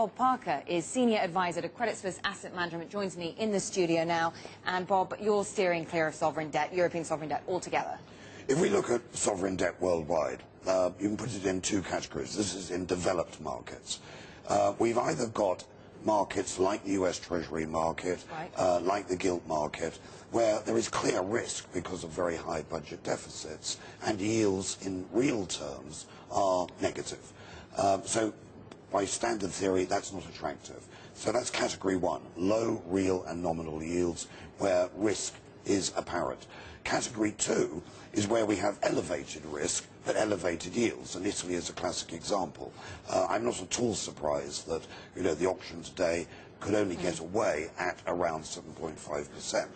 Bob Parker is Senior Advisor to Credit Suisse Asset Management, joins me in the studio now. And Bob, you're steering clear of sovereign debt, European sovereign debt altogether. If we look at sovereign debt worldwide, you can put it in two categories. This is in developed markets. We've either got markets like the US Treasury market, right, like the gilt market, where there is clear risk because of very high budget deficits and yields in real terms are negative. So by standard theory, that's not attractive. So that's category one, low real and nominal yields where risk is apparent. Category two is where we have elevated risk but elevated yields, and Italy is a classic example. I'm not at all surprised that the auction today could only get away at around 7.5%.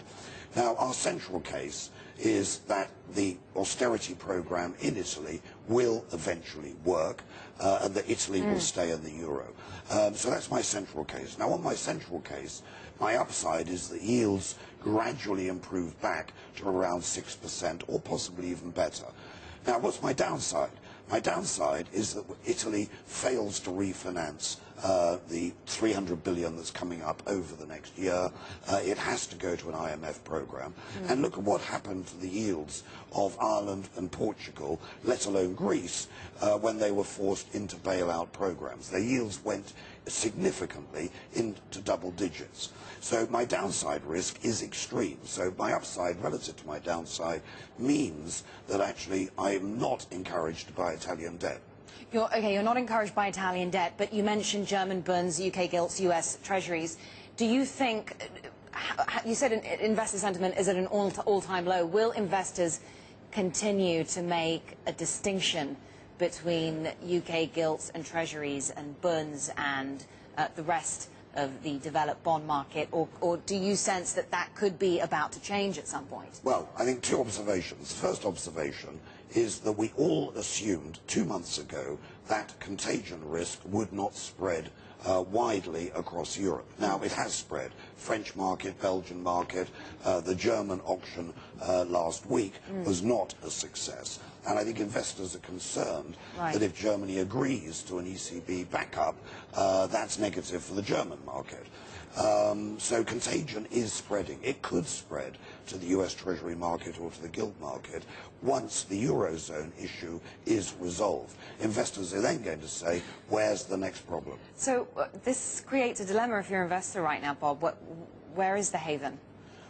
Now, our central case is that the austerity program in Italy will eventually work and that Italy will stay in the euro. So that's my central case. Now, on my central case, my upside is that yields gradually improve back to around 6% or possibly even better. Now, what's my downside? My downside is that Italy fails to refinance the 300 billion that's coming up over the next year. It has to go to an IMF program. And look at what happened to the yields of Ireland and Portugal, let alone Greece, when they were forced into bailout programs. Their yields went significantly into double digits. So my downside risk is extreme. So my upside relative to my downside means that actually I am not encouraged to buy Italian debt. You're not encouraged by Italian debt, but you mentioned German bonds, UK gilts, US treasuries. Do you think, you said investor sentiment is at an all-time low. Will investors continue to make a distinction between UK gilts and treasuries and bonds and the rest of the developed bond market, or do you sense that that could be about to change at some point? Well, I think two observations. The first observation is that we all assumed 2 months ago that contagion risk would not spread widely across Europe. Now, it has spread. French market, Belgian market, the German auction last week was not a success. And I think investors are concerned that if Germany agrees to an ECB backup, that's negative for the German market. So contagion is spreading. It could spread to the US Treasury market or to the gilt market once the Eurozone issue is resolved. Investors are then going to say, where's the next problem? So this creates a dilemma if you're an investor right now, Bob. Where is the haven?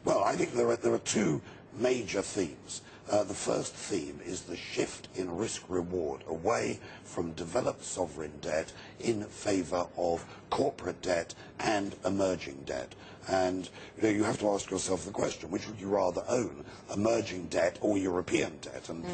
Well, I think there are two major themes. The first theme is the shift in risk-reward away from developed sovereign debt in favour of corporate debt and emerging debt. And you have to ask yourself the question, which would you rather own, emerging debt or European debt? And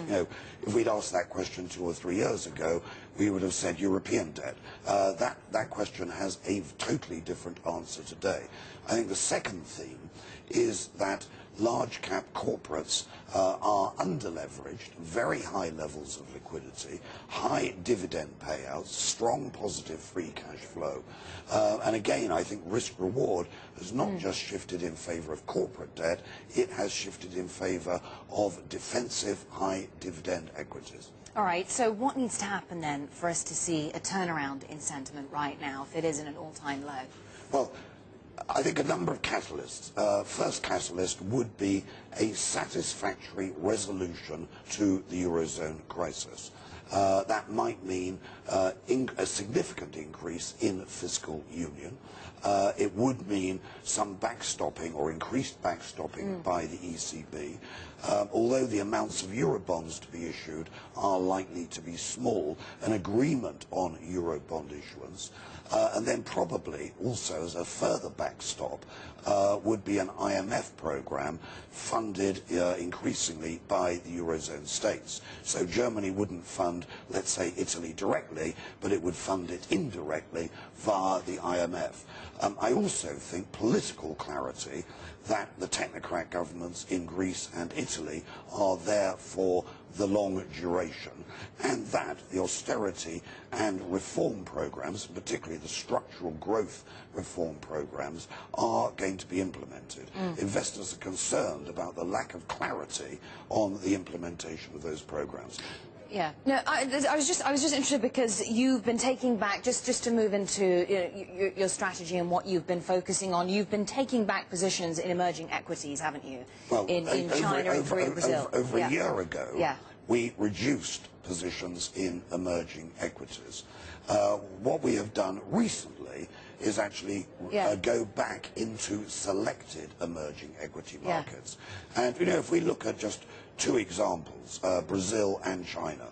if we'd asked that question 2 or 3 years ago, we would have said European debt. That question has a totally different answer today. I think the second theme is that large cap corporates are under-leveraged, very high levels of liquidity, high dividend payouts, strong positive free cash flow. And again, I think risk-reward has not just shifted in favour of corporate debt, it has shifted in favour of defensive high dividend equities. All right, so what needs to happen then for us to see a turnaround in sentiment right now if it is in an all-time low? Well, I think a number of catalysts. First catalyst would be a satisfactory resolution to the Eurozone crisis. That might mean a significant increase in fiscal union. It would mean some backstopping or increased backstopping by the ECB. Although the amounts of Eurobonds to be issued are likely to be small, an agreement on Eurobond issuance, and then probably also as a further backstop would be an IMF program funded increasingly by the Eurozone states. So Germany wouldn't fund, let's say, Italy directly, but it would fund it indirectly via the IMF. I also think political clarity that the technocrat governments in Greece and Italy are there for the long duration, and that the austerity and reform programs, particularly the structural growth reform programs, are going to be implemented. Investors are concerned about the lack of clarity on the implementation of those programs. Yeah. No, I was just interested because you've been taking back, just to move into your strategy and what you've been focusing on. You've been taking back positions in emerging equities, haven't you? Well, in China and Korea, Brazil. Over a year ago, Yeah. we reduced positions in emerging equities. What we have done recently is actually go back into selected emerging equity markets. And, you know, if we look at just two examples, Brazil and China.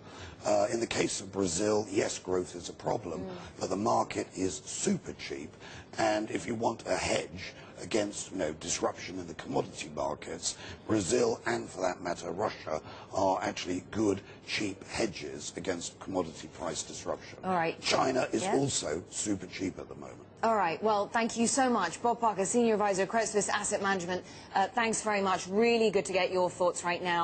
In the case of Brazil, yes, growth is a problem, but the market is super cheap. And if you want a hedge against, you know, disruption in the commodity markets, Brazil and, for that matter, Russia are actually good, cheap hedges against commodity price disruption. All right. China is also super cheap at the moment. All right. Well, thank you so much. Bob Parker, Senior Advisor, Credit Suisse Asset Management. Thanks very much. Really good to get your thoughts right now.